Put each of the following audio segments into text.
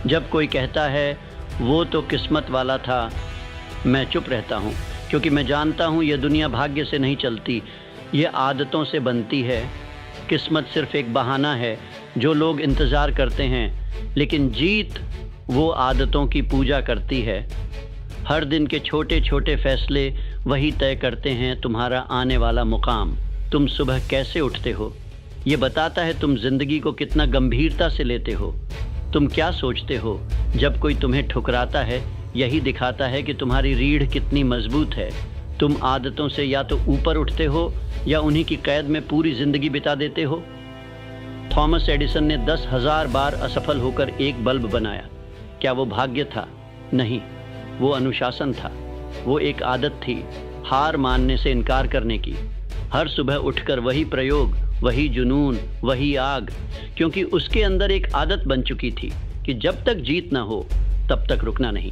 जब कोई कहता है वो तो किस्मत वाला था, मैं चुप रहता हूँ, क्योंकि मैं जानता हूँ ये दुनिया भाग्य से नहीं चलती, ये आदतों से बनती है। किस्मत सिर्फ एक बहाना है जो लोग इंतज़ार करते हैं, लेकिन जीत वो आदतों की पूजा करती है। हर दिन के छोटे छोटे फैसले वही तय करते हैं तुम्हारा आने वाला मुकाम। तुम सुबह कैसे उठते हो ये बताता है तुम ज़िंदगी को कितना गंभीरता से लेते हो। तुम क्या सोचते हो जब कोई तुम्हें ठुकराता है, यही दिखाता है कि तुम्हारी रीढ़ कितनी मजबूत है। तुम आदतों से या तो ऊपर उठते हो या उन्हीं की कैद में पूरी ज़िंदगी बिता देते हो। थॉमस एडिसन ने 10,000 बार असफल होकर एक बल्ब बनाया। क्या वो भाग्य था? नहीं, वो अनुशासन था। वो एक आदत थी, हार मानने से इनकार करने की। हर सुबह उठकर वही प्रयोग, वही जुनून, वही आग, क्योंकि उसके अंदर एक आदत बन चुकी थी कि जब तक जीत ना हो तब तक रुकना नहीं।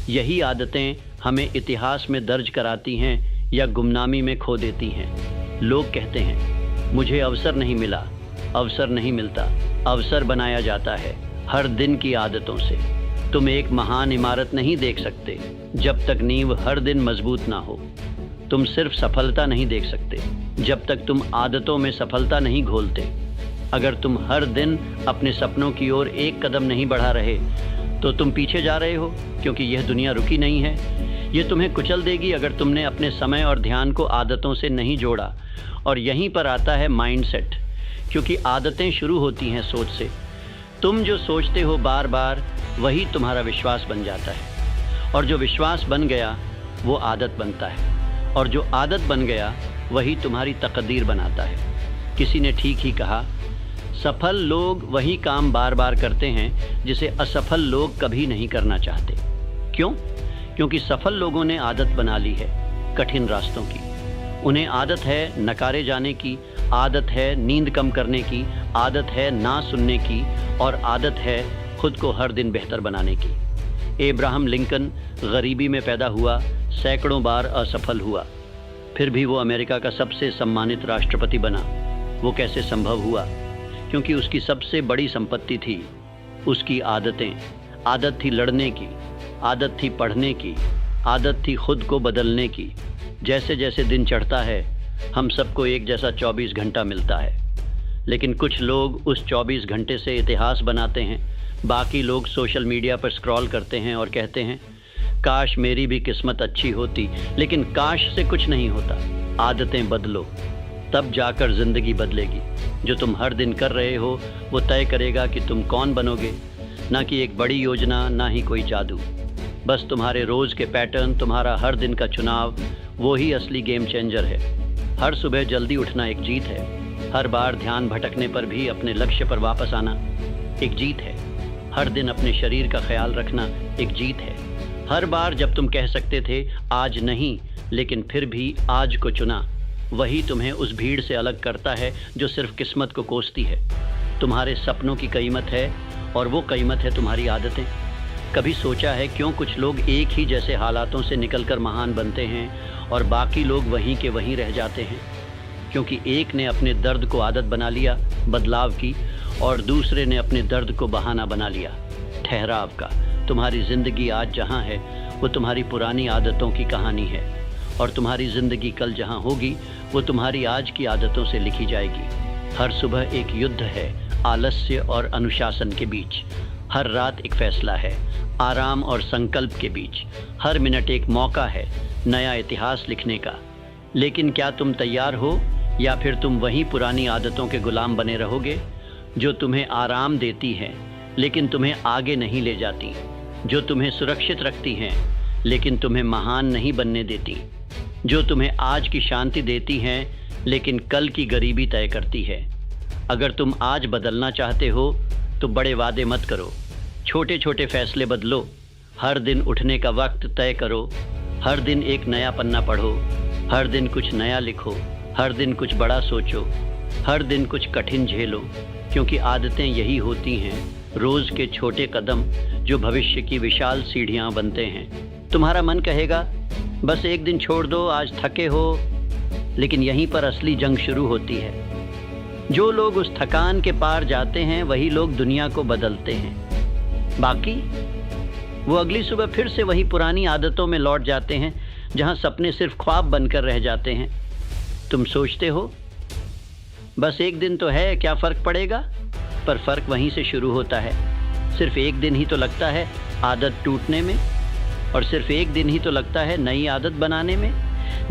यही आदतें हमें इतिहास में दर्ज कराती हैं या गुमनामी में खो देती हैं। लोग कहते हैं मुझे अवसर नहीं मिला। अवसर नहीं मिलता, अवसर बनाया जाता है हर दिन की आदतों से। तुम एक महान इमारत नहीं देख सकते जब तक नींव हर दिन मजबूत ना हो। तुम सिर्फ सफलता नहीं देख सकते जब तक तुम आदतों में सफलता नहीं घोलते। अगर तुम हर दिन अपने सपनों की ओर एक कदम नहीं बढ़ा रहे तो तुम पीछे जा रहे हो, क्योंकि यह दुनिया रुकी नहीं है। ये तुम्हें कुचल देगी अगर तुमने अपने समय और ध्यान को आदतों से नहीं जोड़ा। और यहीं पर आता है माइंडसेट, क्योंकि आदतें शुरू होती हैं सोच से। तुम जो सोचते हो बार बार, वही तुम्हारा विश्वास बन जाता है, और जो विश्वास बन गया वो आदत बनता है, और जो आदत बन गया वही तुम्हारी तकदीर बनाता है। किसी ने ठीक ही कहा, सफल लोग वही काम बार बार करते हैं जिसे असफल लोग कभी नहीं करना चाहते। क्यों? क्योंकि सफल लोगों ने आदत बना ली है कठिन रास्तों की। उन्हें आदत है नकारे जाने की, आदत है नींद कम करने की, आदत है ना सुनने की, और आदत है खुद को हर दिन बेहतर बनाने की। एब्राहम लिंकन गरीबी में पैदा हुआ, सैकड़ों बार असफल हुआ, फिर भी वो अमेरिका का सबसे सम्मानित राष्ट्रपति बना। वो कैसे संभव हुआ? क्योंकि उसकी सबसे बड़ी संपत्ति थी उसकी आदतें। आदत थी लड़ने की, आदत थी पढ़ने की, आदत थी खुद को बदलने की। जैसे जैसे दिन चढ़ता है हम सबको एक जैसा 24 घंटा मिलता है, लेकिन कुछ लोग उस 24 घंटे से इतिहास बनाते हैं। बाकी लोग सोशल मीडिया पर स्क्रॉल करते हैं और कहते हैं काश मेरी भी किस्मत अच्छी होती। लेकिन काश से कुछ नहीं होता। आदतें बदलो, तब जाकर ज़िंदगी बदलेगी। जो तुम हर दिन कर रहे हो वो तय करेगा कि तुम कौन बनोगे, ना कि एक बड़ी योजना, ना ही कोई जादू। बस तुम्हारे रोज़ के पैटर्न, तुम्हारा हर दिन का चुनाव, वो ही असली गेम चेंजर है। हर सुबह जल्दी उठना एक जीत है। हर बार ध्यान भटकने पर भी अपने लक्ष्य पर वापस आना एक जीत है। हर दिन अपने शरीर का ख्याल रखना एक जीत है। हर बार जब तुम कह सकते थे आज नहीं, लेकिन फिर भी आज को चुना, वही तुम्हें उस भीड़ से अलग करता है जो सिर्फ किस्मत को कोसती है। तुम्हारे सपनों की कीमत है, और वो कीमत है तुम्हारी आदतें। कभी सोचा है क्यों कुछ लोग एक ही जैसे हालातों से निकलकर महान बनते हैं और बाकी लोग वहीं के वहीं रह जाते हैं? क्योंकि एक ने अपने दर्द को आदत बना लिया बदलाव की, और दूसरे ने अपने दर्द को बहाना बना लिया ठहराव का। तुम्हारी ज़िंदगी आज जहाँ है वो तुम्हारी पुरानी आदतों की कहानी है, और तुम्हारी ज़िंदगी कल जहाँ होगी वो तुम्हारी आज की आदतों से लिखी जाएगी। हर सुबह एक युद्ध है आलस्य और अनुशासन के बीच। हर रात एक फैसला है आराम और संकल्प के बीच। हर मिनट एक मौका है नया इतिहास लिखने का। लेकिन क्या तुम तैयार हो, या फिर तुम वहीं पुरानी आदतों के गुलाम बने रहोगे जो तुम्हें आराम देती हैं लेकिन तुम्हें आगे नहीं ले जाती, जो तुम्हें सुरक्षित रखती हैं लेकिन तुम्हें महान नहीं बनने देती, जो तुम्हें आज की शांति देती हैं लेकिन कल की गरीबी तय करती है। अगर तुम आज बदलना चाहते हो तो बड़े वादे मत करो, छोटे छोटे फैसले बदलो। हर दिन उठने का वक्त तय करो, हर दिन एक नया पन्ना पढ़ो, हर दिन कुछ नया लिखो, हर दिन कुछ बड़ा सोचो, हर दिन कुछ कठिन झेलो। क्योंकि आदतें यही होती हैं, रोज़ के छोटे कदम जो भविष्य की विशाल सीढ़ियाँ बनते हैं। तुम्हारा मन कहेगा बस एक दिन छोड़ दो, आज थके हो, लेकिन यहीं पर असली जंग शुरू होती है। जो लोग उस थकान के पार जाते हैं वही लोग दुनिया को बदलते हैं। बाकी वो अगली सुबह फिर से वही पुरानी आदतों में लौट जाते हैं, जहां सपने सिर्फ ख्वाब बनकर रह जाते हैं। तुम सोचते हो बस एक दिन तो है, क्या फ़र्क पड़ेगा, पर फ़र्क वहीं से शुरू होता है। सिर्फ एक दिन ही तो लगता है आदत टूटने में, और सिर्फ एक दिन ही तो लगता है नई आदत बनाने में।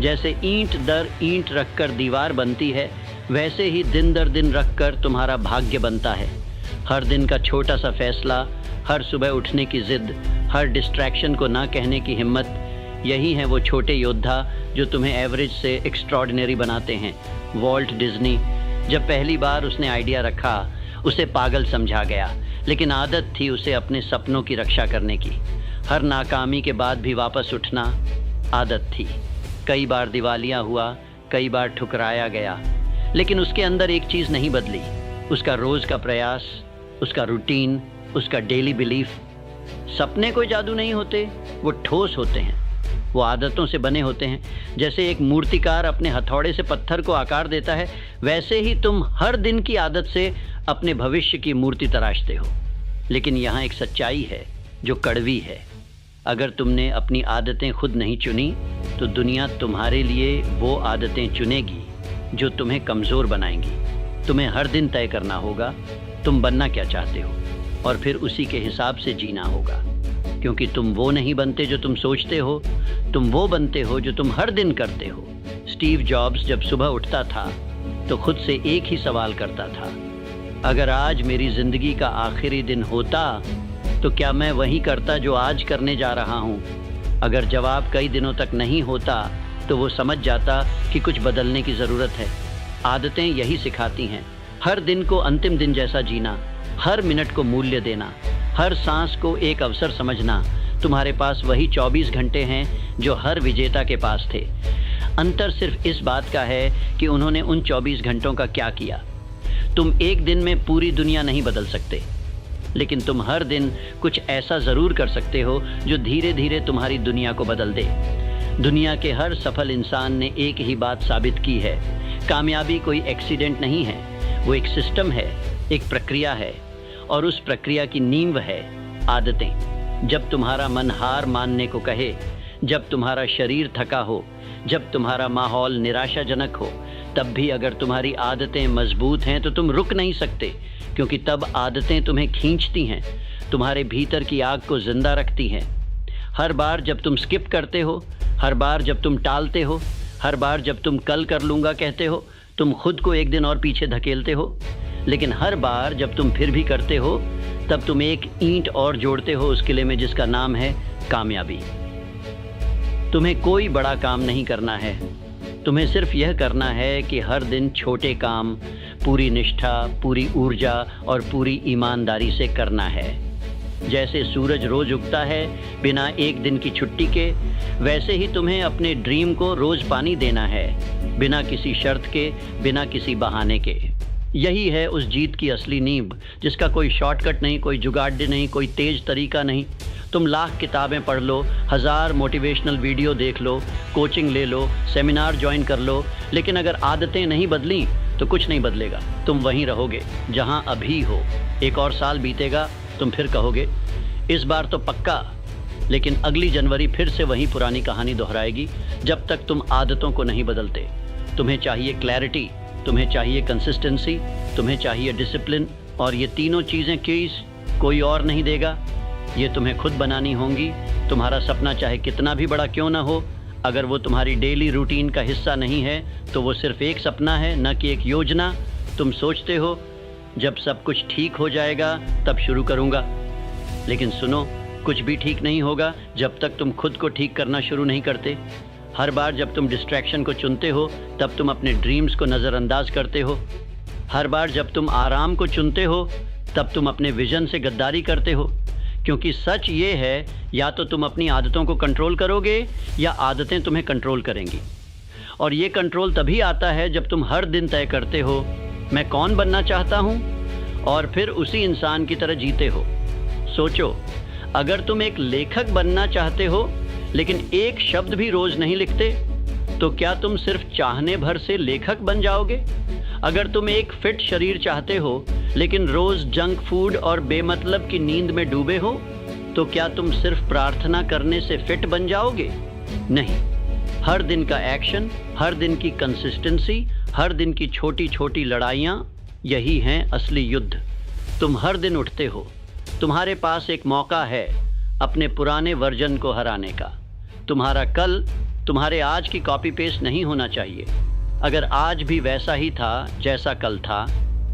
जैसे ईंट दर ईंट रखकर दीवार बनती है, वैसे ही दिन दर दिन रखकर तुम्हारा भाग्य बनता है। हर दिन का छोटा सा फैसला, हर सुबह उठने की ज़िद, हर डिस्ट्रैक्शन को ना कहने की हिम्मत, यही हैं वो छोटे योद्धा जो तुम्हें एवरेज से एक्स्ट्रॉर्डिनरी बनाते हैं। वॉल्ट डिज्नी, जब पहली बार उसने आइडिया रखा, उसे पागल समझा गया, लेकिन आदत थी उसे अपने सपनों की रक्षा करने की। हर नाकामी के बाद भी वापस उठना आदत थी। कई बार दिवालिया हुआ, कई बार ठुकराया गया, लेकिन उसके अंदर एक चीज़ नहीं बदली, उसका रोज़ का प्रयास, उसका रूटीन, उसका डेली बिलीफ। सपने कोई जादू नहीं होते, वो ठोस होते हैं, वो आदतों से बने होते हैं। जैसे एक मूर्तिकार अपने हथौड़े से पत्थर को आकार देता है, वैसे ही तुम हर दिन की आदत से अपने भविष्य की मूर्ति तराशते हो। लेकिन यहाँ एक सच्चाई है जो कड़वी है। अगर तुमने अपनी आदतें खुद नहीं चुनी, तो दुनिया तुम्हारे लिए वो आदतें चुनेगी जो तुम्हें कमज़ोर बनाएंगी। तुम्हें हर दिन तय करना होगा तुम बनना क्या चाहते हो, और फिर उसी के हिसाब से जीना होगा। क्योंकि तुम वो नहीं बनते जो तुम सोचते हो, तुम वो बनते हो जो तुम हर दिन करते हो। स्टीव जॉब्स जब सुबह उठता था तो खुद से एक ही सवाल करता था, अगर आज मेरी ज़िंदगी का आखिरी दिन होता तो क्या मैं वही करता जो आज करने जा रहा हूँ। अगर जवाब कई दिनों तक नहीं होता तो वो समझ जाता कि कुछ बदलने की ज़रूरत है। आदतें यही सिखाती हैं, हर दिन को अंतिम दिन जैसा जीना, हर मिनट को मूल्य देना, हर सांस को एक अवसर समझना। तुम्हारे पास वही 24 घंटे हैं जो हर विजेता के पास थे। अंतर सिर्फ इस बात का है कि उन्होंने उन 24 घंटों का क्या किया। तुम एक दिन में पूरी दुनिया नहीं बदल सकते, लेकिन तुम हर दिन कुछ ऐसा ज़रूर कर सकते हो जो धीरे धीरे तुम्हारी दुनिया को बदल दे। दुनिया के हर सफल इंसान ने एक ही बात साबित की है, कामयाबी कोई एक्सीडेंट नहीं है, वो एक सिस्टम है, एक प्रक्रिया है, और उस प्रक्रिया की नींव है आदतें। जब तुम्हारा मन हार मानने को कहे, जब तुम्हारा शरीर थका हो, जब तुम्हारा माहौल निराशाजनक हो, तब भी अगर तुम्हारी आदतें मजबूत हैं तो तुम रुक नहीं सकते, क्योंकि तब आदतें तुम्हें खींचती हैं, तुम्हारे भीतर की आग को जिंदा रखती हैं। हर बार जब तुम स्किप करते हो, हर बार जब तुम टालते हो, हर बार जब तुम कल कर लूँगा कहते हो, तुम खुद को एक दिन और पीछे धकेलते हो। लेकिन हर बार जब तुम फिर भी करते हो, तब तुम एक ईंट और जोड़ते हो उस किले में जिसका नाम है कामयाबी। तुम्हें कोई बड़ा काम नहीं करना है, तुम्हें सिर्फ यह करना है कि हर दिन छोटे काम पूरी निष्ठा, पूरी ऊर्जा और पूरी ईमानदारी से करना है। जैसे सूरज रोज उगता है बिना एक दिन की छुट्टी के, वैसे ही तुम्हें अपने ड्रीम को रोज पानी देना है, बिना किसी शर्त के, बिना किसी बहाने के। यही है उस जीत की असली नींव, जिसका कोई शॉर्टकट नहीं, कोई जुगाड़ नहीं, कोई तेज तरीका नहीं। तुम लाख किताबें पढ़ लो, 1000 मोटिवेशनल वीडियो देख लो, कोचिंग ले लो, सेमिनार ज्वाइन कर लो, लेकिन अगर आदतें नहीं बदली तो कुछ नहीं बदलेगा। तुम वहीं रहोगे जहां अभी हो। एक और साल बीतेगा, तुम फिर कहोगे इस बार तो पक्का, लेकिन अगली जनवरी फिर से वही पुरानी कहानी दोहराएगी जब तक तुम आदतों को नहीं बदलते। तुम्हें चाहिए क्लैरिटी, तुम्हें चाहिए कंसिस्टेंसी, तुम्हें चाहिए डिसिप्लिन, और ये तीनों चीज़ें कोई और नहीं देगा, ये तुम्हें खुद बनानी होंगी। तुम्हारा सपना चाहे कितना भी बड़ा क्यों ना हो, अगर वो तुम्हारी डेली रूटीन का हिस्सा नहीं है तो वो सिर्फ एक सपना है, न कि एक योजना। तुम सोचते हो जब सब कुछ ठीक हो जाएगा तब शुरू करूँगा, लेकिन सुनो, कुछ भी ठीक नहीं होगा जब तक तुम खुद को ठीक करना शुरू नहीं करते। हर बार जब तुम डिस्ट्रैक्शन को चुनते हो तब तुम अपने ड्रीम्स को नज़रअंदाज करते हो। हर बार जब तुम आराम को चुनते हो तब तुम अपने विजन से गद्दारी करते हो। क्योंकि सच ये है, या तो तुम अपनी आदतों को कंट्रोल करोगे या आदतें तुम्हें कंट्रोल करेंगी। और ये कंट्रोल तभी आता है जब तुम हर दिन तय करते हो मैं कौन बनना चाहता हूँ, और फिर उसी इंसान की तरह जीते हो। सोचो, अगर तुम एक लेखक बनना चाहते हो लेकिन एक शब्द भी रोज नहीं लिखते, तो क्या तुम सिर्फ चाहने भर से लेखक बन जाओगे? अगर तुम एक फिट शरीर चाहते हो लेकिन रोज जंक फूड और बेमतलब की नींद में डूबे हो, तो क्या तुम सिर्फ प्रार्थना करने से फिट बन जाओगे? नहीं। हर दिन का एक्शन, हर दिन की कंसिस्टेंसी, हर दिन की छोटी छोटी लड़ाइयाँ, यही हैं असली युद्ध। तुम हर दिन उठते हो, तुम्हारे पास एक मौका है अपने पुराने वर्जन को हराने का। तुम्हारा कल तुम्हारे आज की कॉपी पेस्ट नहीं होना चाहिए। अगर आज भी वैसा ही था जैसा कल था,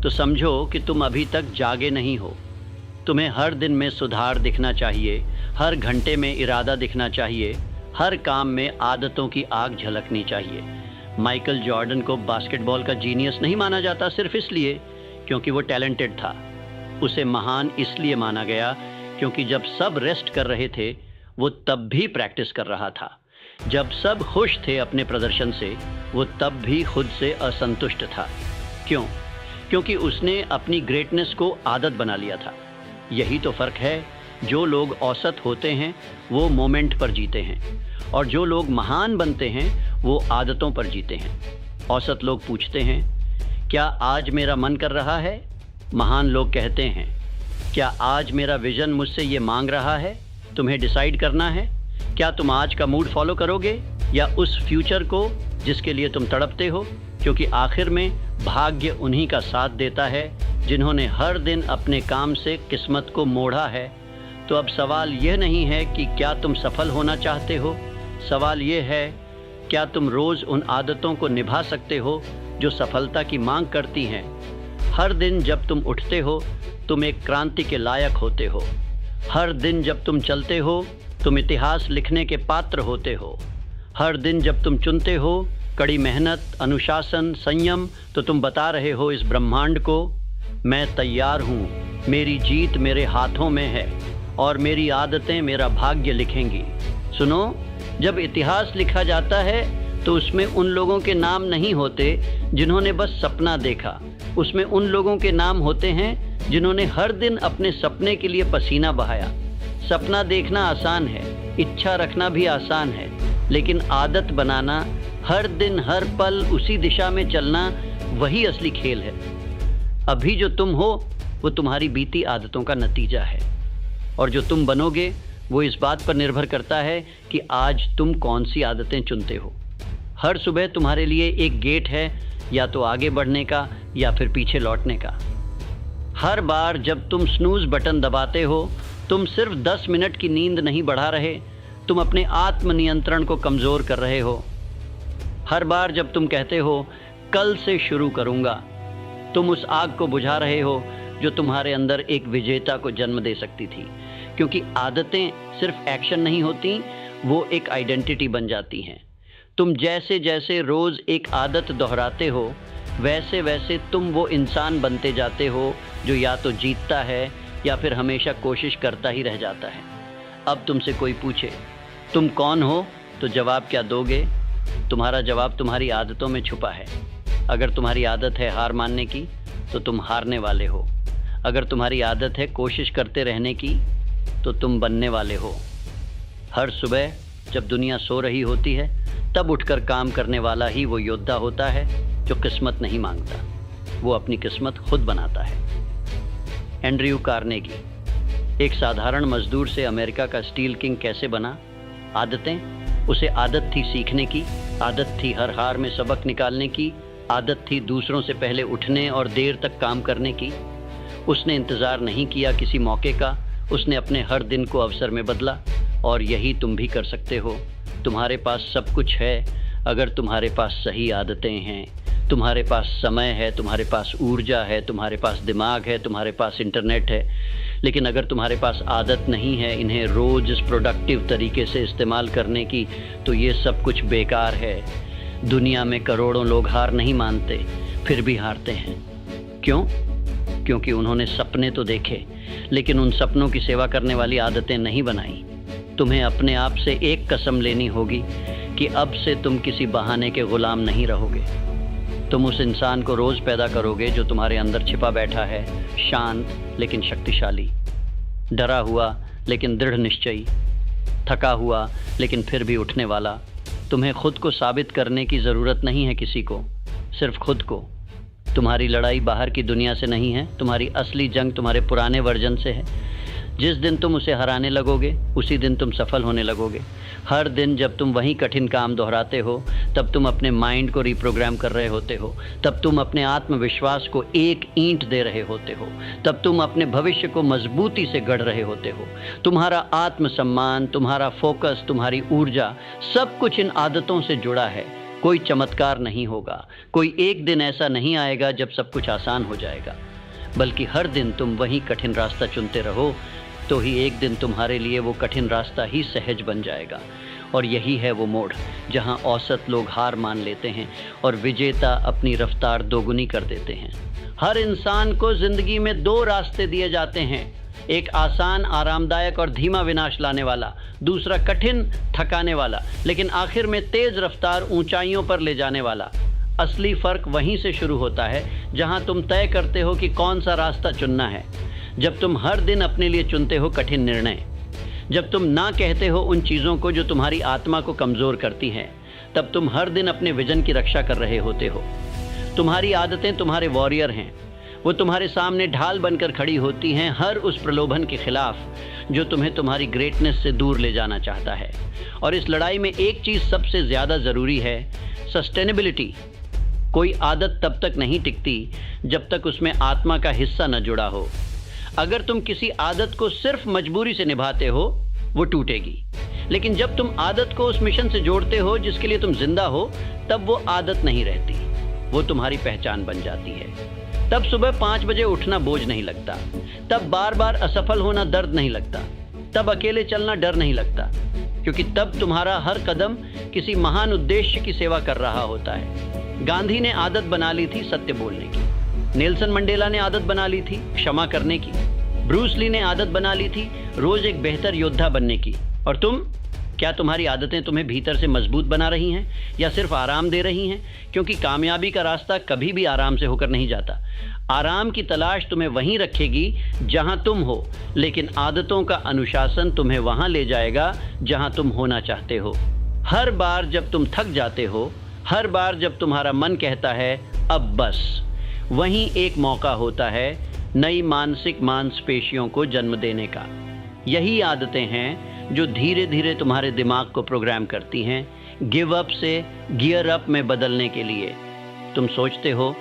तो समझो कि तुम अभी तक जागे नहीं हो। तुम्हें हर दिन में सुधार दिखना चाहिए, हर घंटे में इरादा दिखना चाहिए, हर काम में आदतों की आग झलकनी चाहिए। माइकल जॉर्डन को बास्केटबॉल का जीनियस नहीं माना जाता सिर्फ इसलिए क्योंकि वो टैलेंटेड था। उसे महान इसलिए माना गया क्योंकि जब सब रेस्ट कर रहे थे, वो तब भी प्रैक्टिस कर रहा था। जब सब खुश थे अपने प्रदर्शन से, वो तब भी खुद से असंतुष्ट था। क्यों? क्योंकि उसने अपनी ग्रेटनेस को आदत बना लिया था। यही तो फ़र्क है। जो लोग औसत होते हैं वो मोमेंट पर जीते हैं, और जो लोग महान बनते हैं वो आदतों पर जीते हैं। औसत लोग पूछते हैं, क्या आज मेरा मन कर रहा है? महान लोग कहते हैं, क्या आज मेरा विज़न मुझसे ये मांग रहा है? तुम्हें डिसाइड करना है, क्या तुम आज का मूड फॉलो करोगे या उस फ्यूचर को जिसके लिए तुम तड़पते हो? क्योंकि आखिर में भाग्य उन्हीं का साथ देता है जिन्होंने हर दिन अपने काम से किस्मत को मोड़ा है। तो अब सवाल यह नहीं है कि क्या तुम सफल होना चाहते हो, सवाल यह है क्या तुम रोज़ उन आदतों को निभा सकते हो जो सफलता की मांग करती हैं। हर दिन जब तुम उठते हो, तुम एक क्रांति के लायक होते हो। हर दिन जब तुम चलते हो, तुम इतिहास लिखने के पात्र होते हो। हर दिन जब तुम चुनते हो कड़ी मेहनत, अनुशासन, संयम, तो तुम बता रहे हो इस ब्रह्मांड को, मैं तैयार हूँ, मेरी जीत मेरे हाथों में है और मेरी आदतें मेरा भाग्य लिखेंगी। सुनो, जब इतिहास लिखा जाता है तो उसमें उन लोगों के नाम नहीं होते जिन्होंने बस सपना देखा, उसमें उन लोगों के नाम होते हैं जिन्होंने हर दिन अपने सपने के लिए पसीना बहाया। सपना देखना आसान है, इच्छा रखना भी आसान है, लेकिन आदत बनाना, हर दिन हर पल उसी दिशा में चलना, वही असली खेल है। अभी जो तुम हो वो तुम्हारी बीती आदतों का नतीजा है, और जो तुम बनोगे वो इस बात पर निर्भर करता है कि आज तुम कौन सी आदतें चुनते हो। हर सुबह तुम्हारे लिए एक गेट है, या तो आगे बढ़ने का या फिर पीछे लौटने का। हर बार जब तुम स्नूज़ बटन दबाते हो, तुम सिर्फ 10 मिनट की नींद नहीं बढ़ा रहे, तुम अपने आत्मनियंत्रण को कमज़ोर कर रहे हो। हर बार जब तुम कहते हो कल से शुरू करूँगा, तुम उस आग को बुझा रहे हो जो तुम्हारे अंदर एक विजेता को जन्म दे सकती थी। क्योंकि आदतें सिर्फ एक्शन नहीं होती, वो एक आइडेंटिटी बन जाती हैं। तुम जैसे जैसे रोज़ एक आदत दोहराते हो, वैसे वैसे तुम वो इंसान बनते जाते हो जो या तो जीतता है या फिर हमेशा कोशिश करता ही रह जाता है। अब तुमसे कोई पूछे तुम कौन हो, तो जवाब क्या दोगे? तुम्हारा जवाब तुम्हारी आदतों में छुपा है। अगर तुम्हारी आदत है हार मानने की, तो तुम हारने वाले हो। अगर तुम्हारी आदत है कोशिश करते रहने की, तो तुम बनने वाले हो। हर सुबह जब दुनिया सो रही होती है, तब उठकर काम करने वाला ही वो योद्धा होता है जो किस्मत नहीं मांगता, वो अपनी किस्मत खुद बनाता है। एंड्रयू कार्नेगी, एक साधारण मजदूर से अमेरिका का स्टील किंग कैसे बना? आदतें। उसे आदत थी सीखने की, आदत थी हर हार में सबक निकालने की, आदत थी दूसरों से पहले उठने और देर तक काम करने की। उसने इंतज़ार नहीं किया किसी मौके का, उसने अपने हर दिन को अवसर में बदला। और यही तुम भी कर सकते हो। तुम्हारे पास सब कुछ है अगर तुम्हारे पास सही आदतें हैं। तुम्हारे पास समय है, तुम्हारे पास ऊर्जा है, तुम्हारे पास दिमाग है, तुम्हारे पास इंटरनेट है। लेकिन अगर तुम्हारे पास आदत नहीं है इन्हें रोज़ प्रोडक्टिव तरीके से इस्तेमाल करने की, तो ये सब कुछ बेकार है। दुनिया में करोड़ों लोग हार नहीं मानते, फिर भी हारते हैं। क्यों? क्योंकि उन्होंने सपने तो देखे, लेकिन उन सपनों की सेवा करने वाली आदतें नहीं बनाई। तुम्हें अपने आप से एक कसम लेनी होगी कि अब से तुम किसी बहाने के गुलाम नहीं रहोगे। तुम उस इंसान को रोज़ पैदा करोगे जो तुम्हारे अंदर छिपा बैठा है, शांत लेकिन शक्तिशाली, डरा हुआ लेकिन दृढ़ निश्चयी, थका हुआ लेकिन फिर भी उठने वाला। तुम्हें खुद को साबित करने की ज़रूरत नहीं है किसी को, सिर्फ खुद को। तुम्हारी लड़ाई बाहर की दुनिया से नहीं है, तुम्हारी असली जंग तुम्हारे पुराने वर्जन से है। जिस दिन तुम उसे हराने लगोगे उसी दिन तुम सफल होने लगोगे। हर दिन जब तुम वही कठिन काम दोहराते हो तब तुम अपने माइंड को रिप्रोग्राम कर रहे होते हो, तब तुम अपने आत्मविश्वास को एक ईंट दे रहे होते हो, तब तुम अपने भविष्य को मजबूती से गढ़ रहे होते हो। तुम्हारा आत्मसम्मान, तुम्हारा फोकस, तुम्हारी ऊर्जा, सब कुछ इन आदतों से जुड़ा है। कोई चमत्कार नहीं होगा, कोई एक दिन ऐसा नहीं आएगा जब सब कुछ आसान हो जाएगा, बल्कि हर दिन तुम वही कठिन रास्ता चुनते रहो तो ही एक दिन तुम्हारे लिए वो कठिन रास्ता ही सहज बन जाएगा। और यही है वो मोड़ जहां औसत लोग हार मान लेते हैं और विजेता अपनी रफ्तार दोगुनी कर देते हैं। हर इंसान को जिंदगी में दो रास्ते दिए जाते हैं, एक आसान, आरामदायक और धीमा विनाश लाने वाला, दूसरा कठिन, थकाने वाला, लेकिन आखिर में तेज रफ्तार ऊंचाइयों पर ले जाने वाला। असली फर्क वहीं से शुरू होता है जहां तुम तय करते हो कि कौन सा रास्ता चुनना है। जब तुम हर दिन अपने लिए चुनते हो कठिन निर्णय, जब तुम ना कहते हो उन चीज़ों को जो तुम्हारी आत्मा को कमज़ोर करती हैं, तब तुम हर दिन अपने विजन की रक्षा कर रहे होते हो। तुम्हारी आदतें तुम्हारे वॉरियर हैं, वो तुम्हारे सामने ढाल बनकर खड़ी होती हैं हर उस प्रलोभन के खिलाफ जो तुम्हें तुम्हारी ग्रेटनेस से दूर ले जाना चाहता है। और इस लड़ाई में एक चीज़ सबसे ज़्यादा ज़रूरी है, सस्टेनेबिलिटी। कोई आदत तब तक नहीं टिकती जब तक उसमें आत्मा का हिस्सा न जुड़ा हो। अगर तुम किसी आदत को सिर्फ मजबूरी से निभाते हो वो टूटेगी, लेकिन जब तुम आदत को उस मिशन से जोड़ते हो जिसके लिए तुम जिंदा हो, तब वो आदत नहीं रहती, वो तुम्हारी पहचान बन जाती है। तब सुबह 5 बजे उठना बोझ नहीं लगता, तब बार बार असफल होना दर्द नहीं लगता, तब अकेले चलना डर नहीं लगता, क्योंकि तब तुम्हारा हर कदम किसी महान उद्देश्य की सेवा कर रहा होता है। गांधी ने आदत बना ली थी सत्य बोलने की, नेल्सन मंडेला ने आदत बना ली थी क्षमा करने की, ब्रूस ली ने आदत बना ली थी रोज एक बेहतर योद्धा बनने की। और तुम, क्या तुम्हारी आदतें तुम्हें भीतर से मजबूत बना रही हैं या सिर्फ आराम दे रही हैं? क्योंकि कामयाबी का रास्ता कभी भी आराम से होकर नहीं जाता। आराम की तलाश तुम्हें वहीं रखेगी जहां तुम हो, लेकिन आदतों का अनुशासन तुम्हें वहां ले जाएगा जहां तुम होना चाहते हो। हर बार जब तुम थक जाते हो, हर बार जब तुम्हारा मन कहता है अब बस, वहीं एक मौका होता है नई मानसिक मांसपेशियों को जन्म देने का। यही आदतें हैं जो धीरे धीरे तुम्हारे दिमाग को प्रोग्राम करती हैं गिव अप से गियर अप में बदलने के लिए। तुम सोचते हो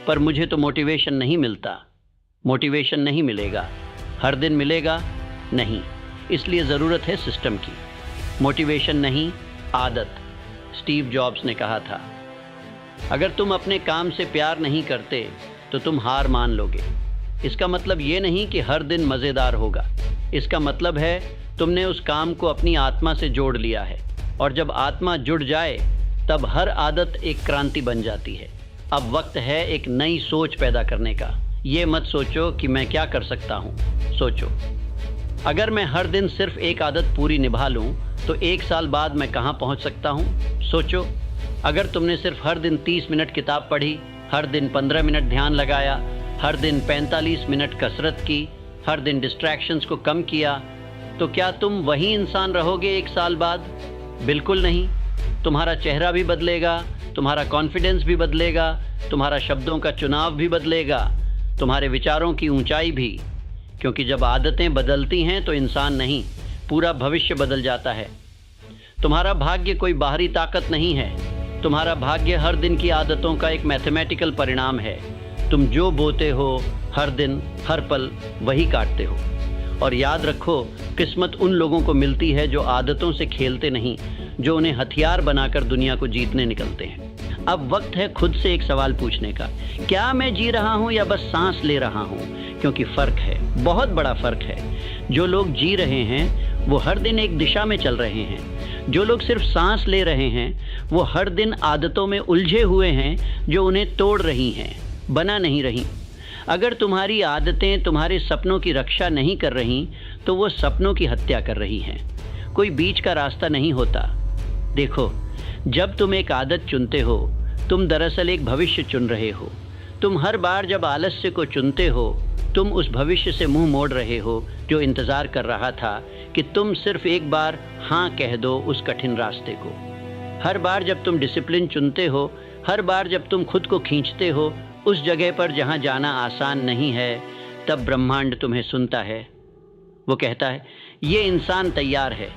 पर मुझे तो मोटिवेशन नहीं मिलता। मोटिवेशन नहीं मिलेगा, हर दिन मिलेगा नहीं, इसलिए ज़रूरत है सिस्टम की। मोटिवेशन नहीं, आदत। स्टीव जॉब्स ने कहा था, अगर तुम अपने काम से प्यार नहीं करते तो तुम हार मान लोगे। इसका मतलब ये नहीं कि हर दिन मज़ेदार होगा, इसका मतलब है तुमने उस काम को अपनी आत्मा से जोड़ लिया है, और जब आत्मा जुड़ जाए तब हर आदत एक क्रांति बन जाती है। अब वक्त है एक नई सोच पैदा करने का। ये मत सोचो कि मैं क्या कर सकता हूँ, सोचो अगर मैं हर दिन सिर्फ एक आदत पूरी निभा लूँ तो 1 साल बाद मैं कहाँ पहुँच सकता हूँ। सोचो अगर तुमने सिर्फ हर दिन 30 मिनट किताब पढ़ी, हर दिन 15 मिनट ध्यान लगाया, हर दिन 45 मिनट कसरत की, हर दिन डिस्ट्रैक्शंस को कम किया, तो क्या तुम वही इंसान रहोगे 1 साल बाद? बिल्कुल नहीं। तुम्हारा चेहरा भी बदलेगा, तुम्हारा कॉन्फिडेंस भी बदलेगा, तुम्हारा शब्दों का चुनाव भी बदलेगा, तुम्हारे विचारों की ऊंचाई भी। क्योंकि जब आदतें बदलती हैं तो इंसान नहीं, पूरा भविष्य बदल जाता है। तुम्हारा भाग्य कोई बाहरी ताकत नहीं है, तुम्हारा भाग्य हर दिन की आदतों का एक मैथमेटिकल परिणाम है। तुम जो बोते हो हर दिन हर पल वही काटते हो। और याद रखो, किस्मत उन लोगों को मिलती है जो आदतों से खेलते नहीं, जो उन्हें हथियार बनाकर दुनिया को जीतने निकलते हैं। अब वक्त है खुद से एक सवाल पूछने का, क्या मैं जी रहा हूँ या बस सांस ले रहा हूँ? क्योंकि फ़र्क है, बहुत बड़ा फ़र्क है। जो लोग जी रहे हैं वो हर दिन एक दिशा में चल रहे हैं, जो लोग सिर्फ सांस ले रहे हैं वो हर दिन आदतों में उलझे हुए हैं जो उन्हें तोड़ रही हैं, बना नहीं रही। अगर तुम्हारी आदतें तुम्हारे सपनों की रक्षा नहीं कर रही तो वो सपनों की हत्या कर रही हैं। कोई बीच का रास्ता नहीं होता। देखो, जब तुम एक आदत चुनते हो तुम दरअसल एक भविष्य चुन रहे हो। तुम हर बार जब आलस्य को चुनते हो तुम उस भविष्य से मुंह मोड़ रहे हो जो इंतज़ार कर रहा था कि तुम सिर्फ एक बार हाँ कह दो उस कठिन रास्ते को। हर बार जब तुम डिसिप्लिन चुनते हो, हर बार जब तुम खुद को खींचते हो, उस जगह पर जहाँ जाना आसान नहीं है, तब ब्रह्मांड तुम्हें सुनता है। वो कहता है, ये इंसान तैयार है,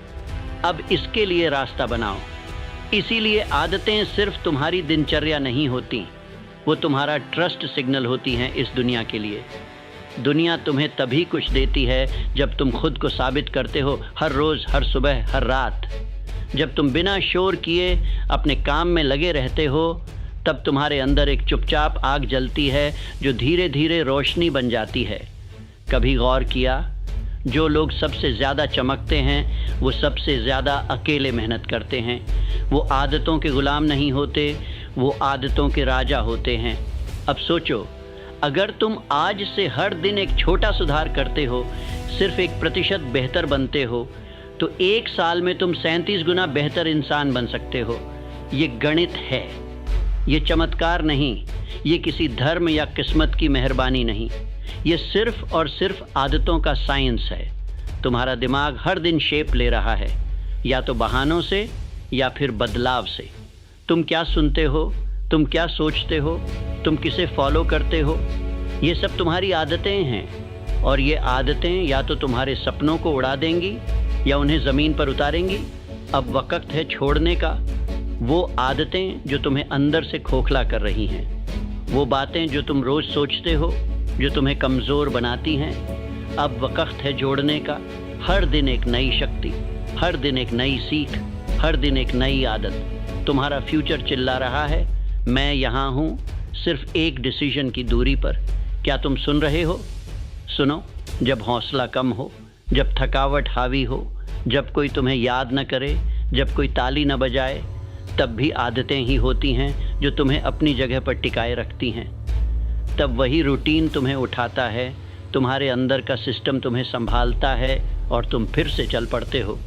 अब इसके लिए रास्ता बनाओ। इसीलिए आदतें सिर्फ तुम्हारी दिनचर्या नहीं होती, वो तुम्हारा ट्रस्ट सिग्नल होती हैं इस दुनिया के लिए। दुनिया तुम्हें तभी कुछ देती है जब तुम खुद को साबित करते हो, हर रोज़, हर सुबह, हर रात। जब तुम बिना शोर किए अपने काम में लगे रहते हो, तब तुम्हारे अंदर एक चुपचाप आग जलती है जो धीरे धीरे रोशनी बन जाती है। कभी गौर किया, जो लोग सबसे ज़्यादा चमकते हैं वो सबसे ज़्यादा अकेले मेहनत करते हैं। वो आदतों के ग़ुलाम नहीं होते, वो आदतों के राजा होते हैं। अब सोचो, अगर तुम आज से हर दिन एक छोटा सुधार करते हो, सिर्फ 1% बेहतर बनते हो, तो 1 साल में तुम 37 गुना बेहतर इंसान बन सकते हो। ये गणित है, ये चमत्कार नहीं, ये किसी धर्म या किस्मत की मेहरबानी नहीं, ये सिर्फ और सिर्फ आदतों का साइंस है। तुम्हारा दिमाग हर दिन शेप ले रहा है, या तो बहानों से या फिर बदलाव से। तुम क्या सुनते हो, तुम क्या सोचते हो, तुम किसे फॉलो करते हो, ये सब तुम्हारी आदतें हैं। और ये आदतें या तो तुम्हारे सपनों को उड़ा देंगी या उन्हें ज़मीन पर उतारेंगी। अब वक्त है छोड़ने का। वो आदतें जो तुम्हें अंदर से खोखला कर रही हैं, वो बातें जो तुम रोज़ सोचते हो, जो तुम्हें कमज़ोर बनाती हैं, अब वक्त है जोड़ने का। हर दिन एक नई शक्ति, हर दिन एक नई सीख, हर दिन एक नई आदत। तुम्हारा फ्यूचर चिल्ला रहा है, मैं यहाँ हूँ, सिर्फ एक डिसीजन की दूरी पर। क्या तुम सुन रहे हो? सुनो, जब हौसला कम हो, जब थकावट हावी हो, जब कोई तुम्हें याद न करे, जब कोई ताली न बजाए, तब भी आदतें ही होती हैं जो तुम्हें अपनी जगह पर टिकाए रखती हैं। तब वही रूटीन तुम्हें उठाता है, तुम्हारे अंदर का सिस्टम तुम्हें संभालता है और तुम फिर से चल पड़ते हो,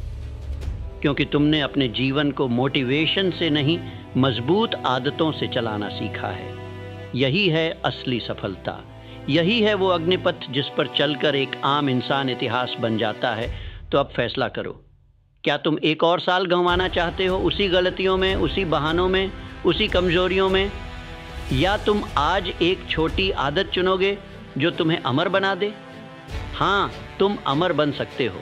क्योंकि तुमने अपने जीवन को मोटिवेशन से नहीं, मजबूत आदतों से चलाना सीखा है। यही है असली सफलता, यही है वो अग्निपथ जिस पर चलकर एक आम इंसान इतिहास बन जाता है। तो अब फैसला करो, क्या तुम एक और साल गंवाना चाहते हो उसी गलतियों में, उसी बहानों में, उसी कमज़ोरियों में, या तुम आज एक छोटी आदत चुनोगे जो तुम्हें अमर बना दे? हाँ, तुम अमर बन सकते हो,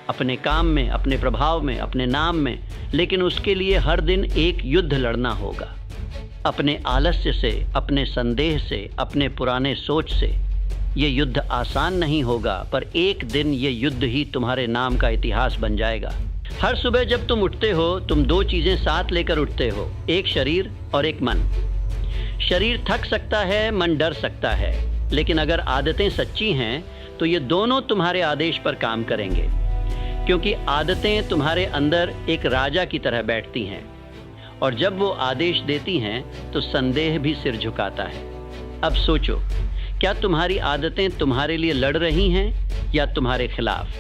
अपने काम में, अपने प्रभाव में, अपने नाम में, लेकिन उसके लिए हर दिन एक युद्ध लड़ना होगा। अपने आलस्य से, अपने संदेह से, अपने पुराने सोच से। ये युद्ध आसान नहीं होगा, पर एक दिन ये युद्ध ही तुम्हारे नाम का इतिहास बन जाएगा। हर सुबह जब तुम उठते हो, तुम 2 चीज़ें साथ लेकर उठते हो, एक शरीर और एक मन। शरीर थक सकता है, मन डर सकता है, लेकिन अगर आदतें सच्ची हैं तो ये दोनों तुम्हारे आदेश पर काम करेंगे, क्योंकि आदतें तुम्हारे अंदर एक राजा की तरह बैठती हैं, और जब वो आदेश देती हैं तो संदेह भी सिर झुकाता है। अब सोचो, क्या तुम्हारी आदतें तुम्हारे लिए लड़ रही हैं या तुम्हारे खिलाफ?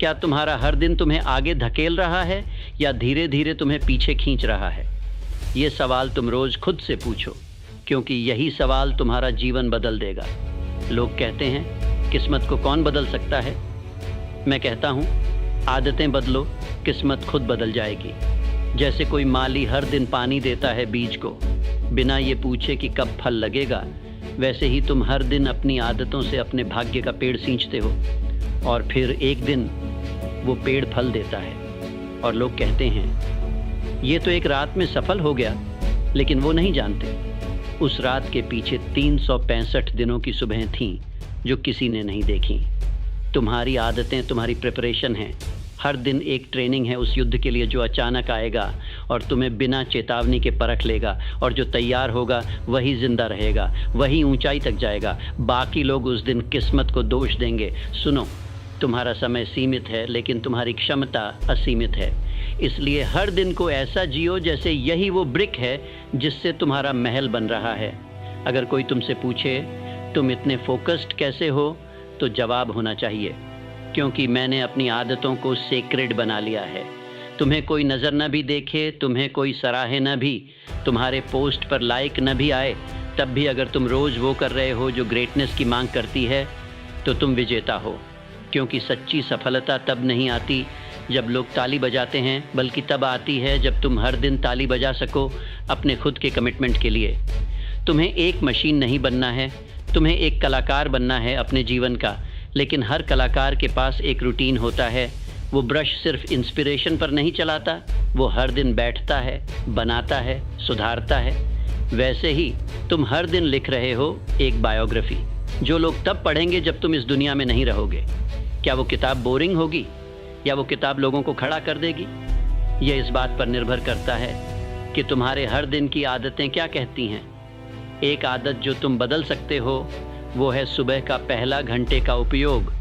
क्या तुम्हारा हर दिन तुम्हें आगे धकेल रहा है या धीरे धीरे तुम्हें पीछे खींच रहा है? ये सवाल तुम रोज़ खुद से पूछो, क्योंकि यही सवाल तुम्हारा जीवन बदल देगा। लोग कहते हैं, किस्मत को कौन बदल सकता है? मैं कहता हूँ, आदतें बदलो, किस्मत खुद बदल जाएगी। जैसे कोई माली हर दिन पानी देता है बीज को, बिना ये पूछे कि कब फल लगेगा, वैसे ही तुम हर दिन अपनी आदतों से अपने भाग्य का पेड़ सींचते हो, और फिर एक दिन वो पेड़ फल देता है। और लोग कहते हैं, ये तो एक रात में सफल हो गया, लेकिन वो नहीं जानते, उस रात के पीछे 365 दिनों की सुबहें थीं जो किसी ने नहीं देखी। तुम्हारी आदतें तुम्हारी प्रिपरेशन हैं। हर दिन एक ट्रेनिंग है उस युद्ध के लिए जो अचानक आएगा और तुम्हें बिना चेतावनी के परख लेगा, और जो तैयार होगा वही जिंदा रहेगा, वही ऊंचाई तक जाएगा। बाकी लोग उस दिन किस्मत को दोष देंगे। सुनो, तुम्हारा समय सीमित है, लेकिन तुम्हारी क्षमता असीमित है। इसलिए हर दिन को ऐसा जियो जैसे यही वो ब्रिक है जिससे तुम्हारा महल बन रहा है। अगर कोई तुमसे पूछे तुम इतने फोकस्ड कैसे हो, तो जवाब होना चाहिए, क्योंकि मैंने अपनी आदतों को सेक्रेड बना लिया है। तुम्हें कोई नज़र न भी देखे, तुम्हें कोई सराहे न भी, तुम्हारे पोस्ट पर लाइक न भी आए, तब भी अगर तुम रोज़ वो कर रहे हो जो ग्रेटनेस की मांग करती है, तो तुम विजेता हो। क्योंकि सच्ची सफलता तब नहीं आती जब लोग ताली बजाते हैं, बल्कि तब आती है जब तुम हर दिन ताली बजा सको अपने खुद के कमिटमेंट के लिए। तुम्हें एक मशीन नहीं बनना है, तुम्हें एक कलाकार बनना है अपने जीवन का। लेकिन हर कलाकार के पास एक रूटीन होता है। वो ब्रश सिर्फ इंस्पिरेशन पर नहीं चलाता, वो हर दिन बैठता है, बनाता है, सुधारता है। वैसे ही तुम हर दिन लिख रहे हो एक बायोग्राफी, जो लोग तब पढ़ेंगे जब तुम इस दुनिया में नहीं रहोगे। क्या वो किताब बोरिंग होगी या वो किताब लोगों को खड़ा कर देगी? ये इस बात पर निर्भर करता है कि तुम्हारे हर दिन की आदतें क्या कहती हैं। एक आदत जो तुम बदल सकते हो वो है सुबह का पहला घंटे का उपयोग।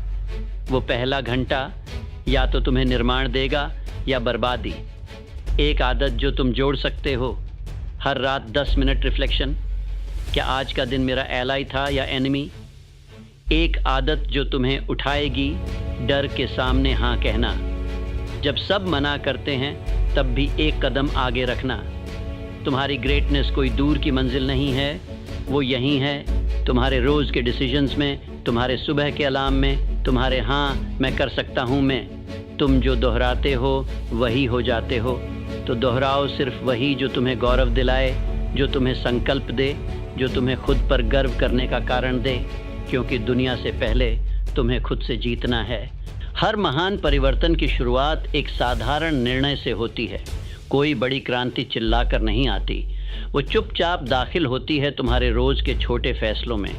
वो पहला घंटा या तो तुम्हें निर्माण देगा या बर्बादी। एक आदत जो तुम जोड़ सकते हो, हर रात 10 मिनट रिफ्लेक्शन, क्या आज का दिन मेरा एलाई था या एनिमी। एक आदत जो तुम्हें उठाएगी डर के सामने हाँ कहना। जब सब मना करते हैं तब भी एक कदम आगे रखना। तुम्हारी ग्रेटनेस कोई दूर की मंजिल नहीं है, वो यहीं है, तुम्हारे रोज़ के डिसीजंस में, तुम्हारे सुबह के अलार्म में, तुम्हारे हाँ मैं कर सकता हूँ में। तुम जो दोहराते हो वही हो जाते हो। तो दोहराओ सिर्फ वही जो तुम्हें गौरव दिलाए, जो तुम्हें संकल्प दे, जो तुम्हें खुद पर गर्व करने का कारण दे, क्योंकि दुनिया से पहले तुम्हें खुद से जीतना है। हर महान परिवर्तन की शुरुआत एक साधारण निर्णय से होती है। कोई बड़ी क्रांति चिल्लाकर नहीं आती, वो चुपचाप दाखिल होती है तुम्हारे रोज़ के छोटे फैसलों में,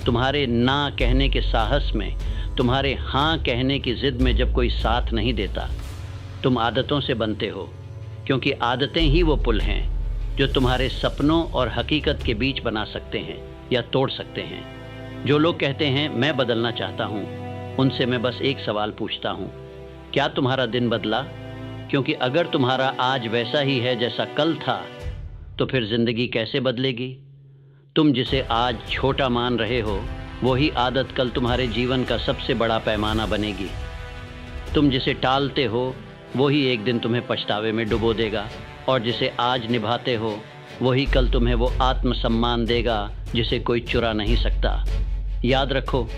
तुम्हारे ना कहने के साहस में, तुम्हारे हाँ कहने की ज़िद में। जब कोई साथ नहीं देता, तुम आदतों से बनते हो, क्योंकि आदतें ही वो पुल हैं जो तुम्हारे सपनों और हकीकत के बीच बना सकते हैं या तोड़ सकते हैं। जो लोग कहते हैं मैं बदलना चाहता हूँ, उनसे मैं बस एक सवाल पूछता हूँ, क्या तुम्हारा दिन बदला? क्योंकि अगर तुम्हारा आज वैसा ही है जैसा कल था, तो फिर ज़िंदगी कैसे बदलेगी? तुम जिसे आज छोटा मान रहे हो, वही आदत कल तुम्हारे जीवन का सबसे बड़ा पैमाना बनेगी। तुम जिसे टालते हो, वही एक दिन तुम्हें पछतावे में डुबो देगा, और जिसे आज निभाते हो, वही कल तुम्हें वो आत्मसम्मान देगा जिसे कोई चुरा नहीं सकता। याद रखो,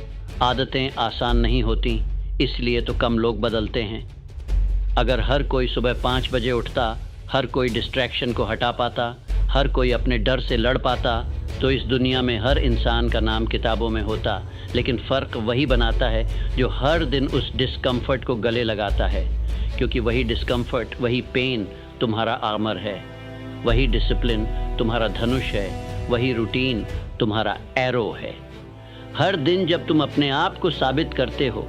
आदतें आसान नहीं होती, इसलिए तो कम लोग बदलते हैं। अगर हर कोई सुबह 5 बजे उठता, हर कोई डिस्ट्रैक्शन को हटा पाता, हर कोई अपने डर से लड़ पाता, तो इस दुनिया में हर इंसान का नाम किताबों में होता। लेकिन फ़र्क वही बनाता है जो हर दिन उस डिस्कम्फर्ट को गले लगाता है, क्योंकि वही डिस्कम्फर्ट, वही पेन तुम्हारा आर्मर है, वही डिसिप्लिन तुम्हारा धनुष है, वही रूटीन तुम्हारा एरो है। हर दिन जब तुम अपने आप को साबित करते हो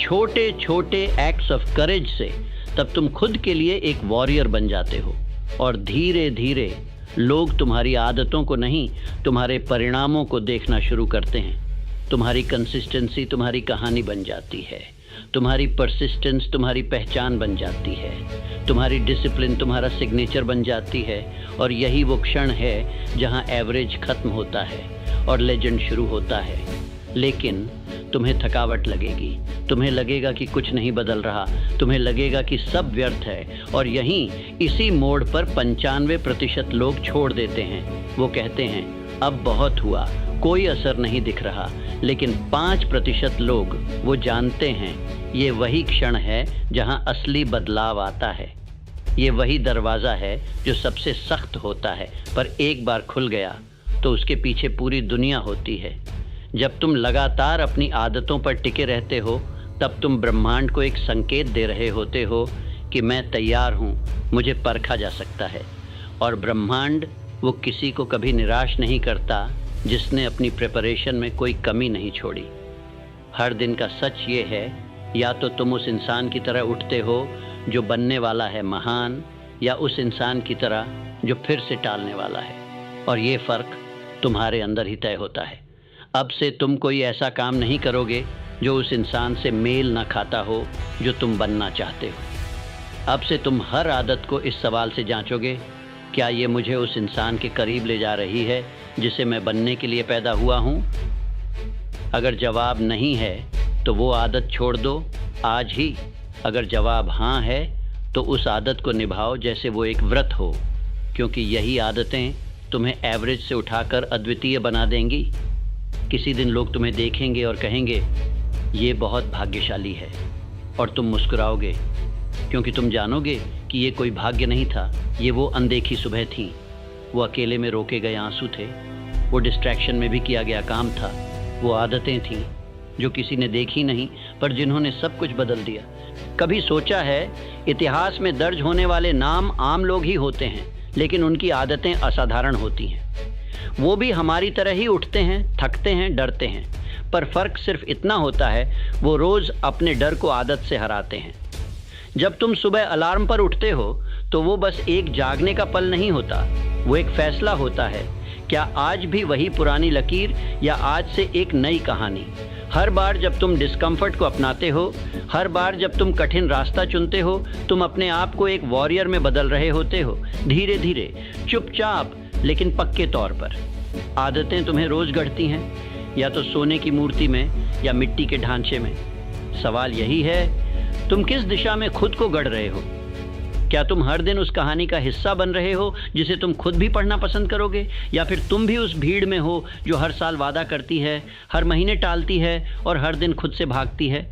छोटे छोटे एक्ट्स ऑफ करेज से, तब तुम खुद के लिए एक वॉरियर बन जाते हो, और धीरे धीरे लोग तुम्हारी आदतों को नहीं, तुम्हारे परिणामों को देखना शुरू करते हैं। तुम्हारी कंसिस्टेंसी तुम्हारी कहानी बन जाती है, तुम्हारी परसिस्टेंस तुम्हारी पहचान बन जाती है, तुम्हारी डिसिप्लिन तुम्हारा सिग्नेचर बन जाती है। और यही वो क्षण है जहां एवरेज खत्म होता है और लेजेंड शुरू होता है। लेकिन तुम्हें थकावट लगेगी, तुम्हें लगेगा कि कुछ नहीं बदल रहा, तुम्हें लगेगा कि सब व्यर्थ है। और यहीं इसी मोड़ पर 95% लोग छोड़ देते हैं। वो कहते हैं अब बहुत हुआ, कोई असर नहीं दिख रहा। लेकिन 5% लोग वो जानते हैं ये वही क्षण है जहां असली बदलाव आता है। ये वही दरवाज़ा है जो सबसे सख्त होता है, पर एक बार खुल गया तो उसके पीछे पूरी दुनिया होती है। जब तुम लगातार अपनी आदतों पर टिके रहते हो, तब तुम ब्रह्मांड को एक संकेत दे रहे होते हो कि मैं तैयार हूँ, मुझे परखा जा सकता है। और ब्रह्मांड वो किसी को कभी निराश नहीं करता जिसने अपनी प्रिपरेशन में कोई कमी नहीं छोड़ी। हर दिन का सच ये है, या तो तुम उस इंसान की तरह उठते हो जो बनने वाला है महान, या उस इंसान की तरह जो फिर से टालने वाला है। और ये फ़र्क तुम्हारे अंदर ही तय होता है। अब से तुम कोई ऐसा काम नहीं करोगे जो उस इंसान से मेल ना खाता हो जो तुम बनना चाहते हो। अब से तुम हर आदत को इस सवाल से जांचोगे, क्या ये मुझे उस इंसान के करीब ले जा रही है जिसे मैं बनने के लिए पैदा हुआ हूँ? अगर जवाब नहीं है तो वो आदत छोड़ दो आज ही। अगर जवाब हाँ है तो उस आदत को निभाओ जैसे वो एक व्रत हो, क्योंकि यही आदतें तुम्हें एवरेज से उठाकर अद्वितीय बना देंगी। किसी दिन लोग तुम्हें देखेंगे और कहेंगे ये बहुत भाग्यशाली है, और तुम मुस्कुराओगे, क्योंकि तुम जानोगे कि ये कोई भाग्य नहीं था, ये वो अनदेखी सुबह थी, वो अकेले में रोके गए आंसू थे, वो डिस्ट्रैक्शन में भी किया गया काम था, वो आदतें थीं जो किसी ने देखी नहीं, पर जिन्होंने सब कुछ बदल दिया। कभी सोचा है, इतिहास में दर्ज होने वाले नाम आम लोग ही होते हैं, लेकिन उनकी आदतें असाधारण होती हैं। वो भी हमारी तरह ही उठते हैं, थकते हैं, डरते हैं, पर फ़र्क सिर्फ इतना होता है, वो रोज़ अपने डर को आदत से हराते हैं। जब तुम सुबह अलार्म पर उठते हो तो वो बस एक जागने का पल नहीं होता, वो एक फैसला होता है। क्या आज भी वही पुरानी लकीर या आज से एक नई कहानी? हर बार जब तुम डिस्कम्फर्ट को अपनाते हो, हर बार जब तुम कठिन रास्ता चुनते हो, तुम अपने आप को एक वॉरियर में बदल रहे होते हो, धीरे धीरे, चुपचाप, लेकिन पक्के तौर पर। आदतें तुम्हें रोज़ गढ़ती हैं, या तो सोने की मूर्ति में या मिट्टी के ढांचे में। सवाल यही है, तुम किस दिशा में खुद को गढ़ रहे हो? क्या तुम हर दिन उस कहानी का हिस्सा बन रहे हो जिसे तुम खुद भी पढ़ना पसंद करोगे, या फिर तुम भी उस भीड़ में हो जो हर साल वादा करती है, हर महीने टालती है और हर दिन खुद से भागती है?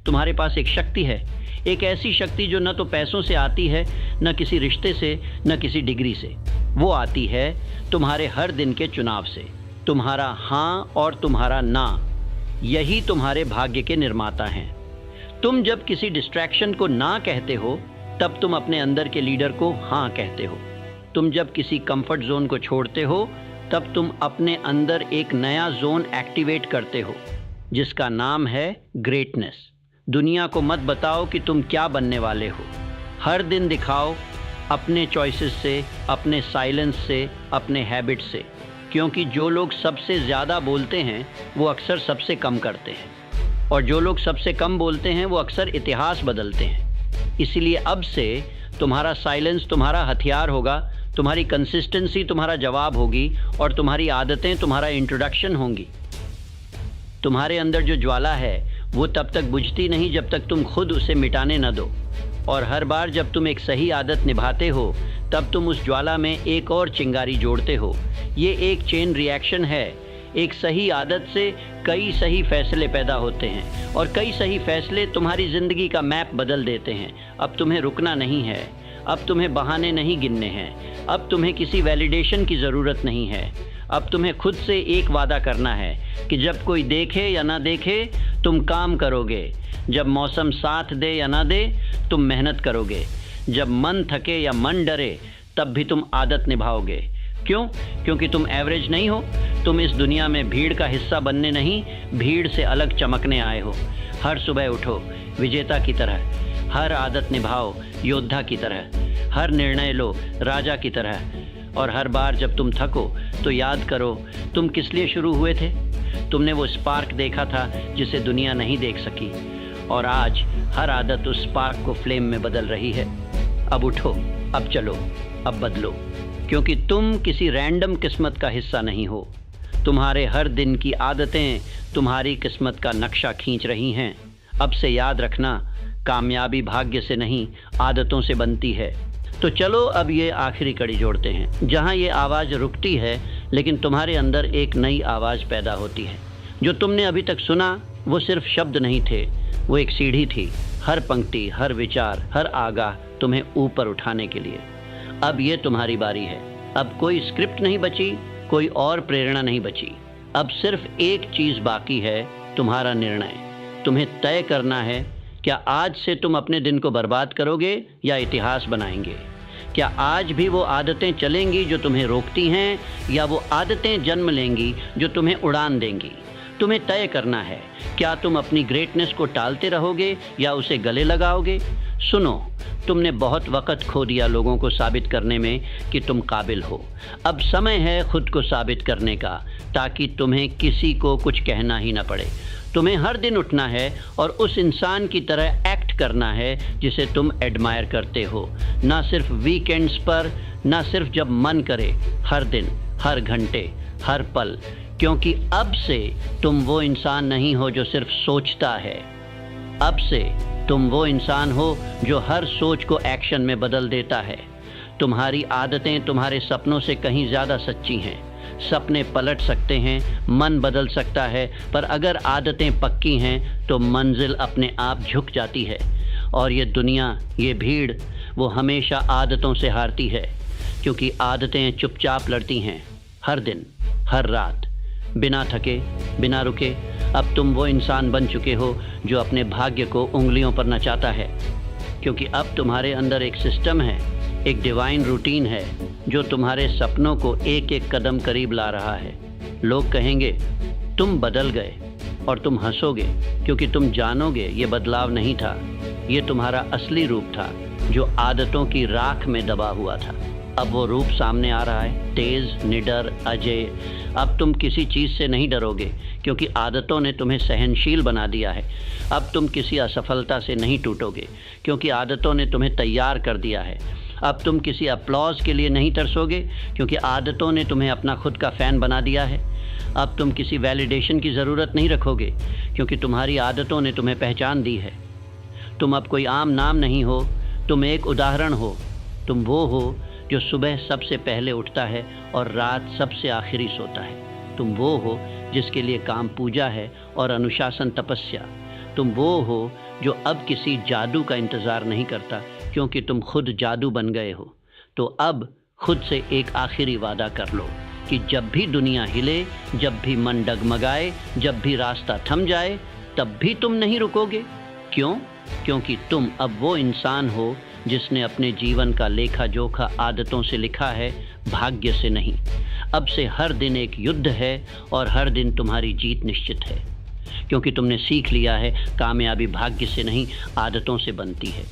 तुम्हारे पास एक शक्ति है, एक ऐसी शक्ति जो न तो पैसों से आती है, न किसी रिश्ते से, न किसी डिग्री से। वो आती है तुम्हारे हर दिन के चुनाव से। तुम्हारा हाँ और तुम्हारा ना, यही तुम्हारे भाग्य के निर्माता हैं। तुम जब किसी डिस्ट्रैक्शन को ना कहते हो, तब तुम अपने अंदर के लीडर को हाँ कहते हो। तुम जब किसी कंफर्ट जोन को छोड़ते हो, तब तुम अपने अंदर एक नया जोन एक्टिवेट करते हो, जिसका नाम है ग्रेटनेस। दुनिया को मत बताओ कि तुम क्या बनने वाले हो, हर दिन दिखाओ अपने चॉइसेस से, अपने साइलेंस से, अपने हैबिट से। क्योंकि जो लोग सबसे ज़्यादा बोलते हैं वो अक्सर सबसे कम करते हैं, और जो लोग सबसे कम बोलते हैं वो अक्सर इतिहास बदलते हैं। इसीलिए अब से तुम्हारा साइलेंस तुम्हारा हथियार होगा, तुम्हारी कंसिस्टेंसी तुम्हारा जवाब होगी, और तुम्हारी आदतें तुम्हारा इंट्रोडक्शन होंगी। तुम्हारे अंदर जो ज्वाला है वो तब तक बुझती नहीं जब तक तुम खुद उसे मिटाने न दो। और हर बार जब तुम एक सही आदत निभाते हो, तब तुम उस ज्वाला में एक और चिंगारी जोड़ते हो। ये एक चेन रिएक्शन है। एक सही आदत से कई सही फैसले पैदा होते हैं, और कई सही फैसले तुम्हारी ज़िंदगी का मैप बदल देते हैं। अब तुम्हें रुकना नहीं है, अब तुम्हें बहाने नहीं गिनने हैं, अब तुम्हें किसी वैलिडेशन की ज़रूरत नहीं है। अब तुम्हें खुद से एक वादा करना है कि जब कोई देखे या ना देखे, तुम काम करोगे। जब मौसम साथ दे या ना दे, तुम मेहनत करोगे। जब मन थके या मन डरे, तब भी तुम आदत निभाओगे। क्यों? क्योंकि तुम एवरेज नहीं हो। तुम इस दुनिया में भीड़ का हिस्सा बनने नहीं, भीड़ से अलग चमकने आए हो। हर सुबह उठो विजेता की तरह, हर आदत निभाओ योद्धा की तरह, हर निर्णय लो राजा की तरह। और हर बार जब तुम थको तो याद करो तुम किस लिए शुरू हुए थे। तुमने वो स्पार्क देखा था जिसे दुनिया नहीं देख सकी, और आज हर आदत उस स्पार्क को फ्लेम में बदल रही है। अब उठो, अब चलो, अब बदलो, क्योंकि तुम किसी रैंडम किस्मत का हिस्सा नहीं हो। तुम्हारे हर दिन की आदतें तुम्हारी किस्मत का नक्शा खींच रही हैं। अब से याद रखना, कामयाबी भाग्य से नहीं, आदतों से बनती है। तो चलो अब ये आखिरी कड़ी जोड़ते हैं, जहाँ ये आवाज़ रुकती है, लेकिन तुम्हारे अंदर एक नई आवाज़ पैदा होती है। जो तुमने अभी तक सुना वो सिर्फ शब्द नहीं थे, वो एक सीढ़ी थी। हर पंक्ति, हर विचार, हर आगाह तुम्हें ऊपर उठाने के लिए। अब ये तुम्हारी बारी है। अब कोई स्क्रिप्ट नहीं बची, कोई और प्रेरणा नहीं बची। अब सिर्फ एक चीज़ बाकी है, तुम्हारा निर्णय। तुम्हें तय करना है, क्या आज से तुम अपने दिन को बर्बाद करोगे या इतिहास बनाएंगे? क्या आज भी वो आदतें चलेंगी जो तुम्हें रोकती हैं, या वो आदतें जन्म लेंगी जो तुम्हें उड़ान देंगी? तुम्हें तय करना है, क्या तुम अपनी ग्रेटनेस को टालते रहोगे या उसे गले लगाओगे? सुनो, तुमने बहुत वक्त खो दिया लोगों को साबित करने में कि तुम काबिल हो। अब समय है खुद को साबित करने का, ताकि तुम्हें किसी को कुछ कहना ही ना पड़े। तुम्हें हर दिन उठना है और उस इंसान की तरह एक्ट करना है जिसे तुम एडमायर करते हो। ना सिर्फ वीकेंड्स पर, ना सिर्फ जब मन करे, हर दिन, हर घंटे, हर पल। क्योंकि अब से तुम वो इंसान नहीं हो जो सिर्फ सोचता है। अब से तुम वो इंसान हो जो हर सोच को एक्शन में बदल देता है। तुम्हारी आदतें तुम्हारे सपनों से कहीं ज़्यादा सच्ची हैं। सपने पलट सकते हैं, मन बदल सकता है, पर अगर आदतें पक्की हैं तो मंजिल अपने आप झुक जाती है। और ये दुनिया, ये भीड़, वो हमेशा आदतों से हारती है, क्योंकि आदतें चुपचाप लड़ती हैं, हर दिन, हर रात, बिना थके, बिना रुके। अब तुम वो इंसान बन चुके हो जो अपने भाग्य को उंगलियों पर नचाता है, क्योंकि अब तुम्हारे अंदर एक सिस्टम है, एक डिवाइन रूटीन है जो तुम्हारे सपनों को एक एक कदम करीब ला रहा है। लोग कहेंगे तुम बदल गए, और तुम हंसोगे क्योंकि तुम जानोगे ये बदलाव नहीं था, ये तुम्हारा असली रूप था जो आदतों की राख में दबा हुआ था। अब वो रूप सामने आ रहा है, तेज, निडर, अजय। अब तुम किसी चीज़ से नहीं डरोगे क्योंकि आदतों ने तुम्हें सहनशील बना दिया है। अब तुम किसी असफलता से नहीं टूटोगे क्योंकि आदतों ने तुम्हें तैयार कर दिया है। अब तुम किसी अपलॉज के लिए नहीं तरसोगे क्योंकि आदतों ने तुम्हें अपना खुद का फ़ैन बना दिया है। अब तुम किसी वैलिडेशन की ज़रूरत नहीं रखोगे क्योंकि तुम्हारी आदतों ने तुम्हें पहचान दी है। तुम अब कोई आम नाम नहीं हो, तुम एक उदाहरण हो। तुम वो हो जो सुबह सबसे पहले उठता है और रात सबसे आखिरी सोता है। तुम वो हो जिसके लिए काम पूजा है और अनुशासन तपस्या। तुम वो हो जो अब किसी जादू का इंतज़ार नहीं करता क्योंकि तुम खुद जादू बन गए हो। तो अब खुद से एक आखिरी वादा कर लो कि जब भी दुनिया हिले, जब भी मन डगमगाए, जब भी रास्ता थम जाए, तब भी तुम नहीं रुकोगे। क्यों? क्योंकि तुम अब वो इंसान हो जिसने अपने जीवन का लेखा जोखा आदतों से लिखा है, भाग्य से नहीं। अब से हर दिन एक युद्ध है और हर दिन तुम्हारी जीत निश्चित है, क्योंकि तुमने सीख लिया है कामयाबी भाग्य से नहीं, आदतों से बनती है।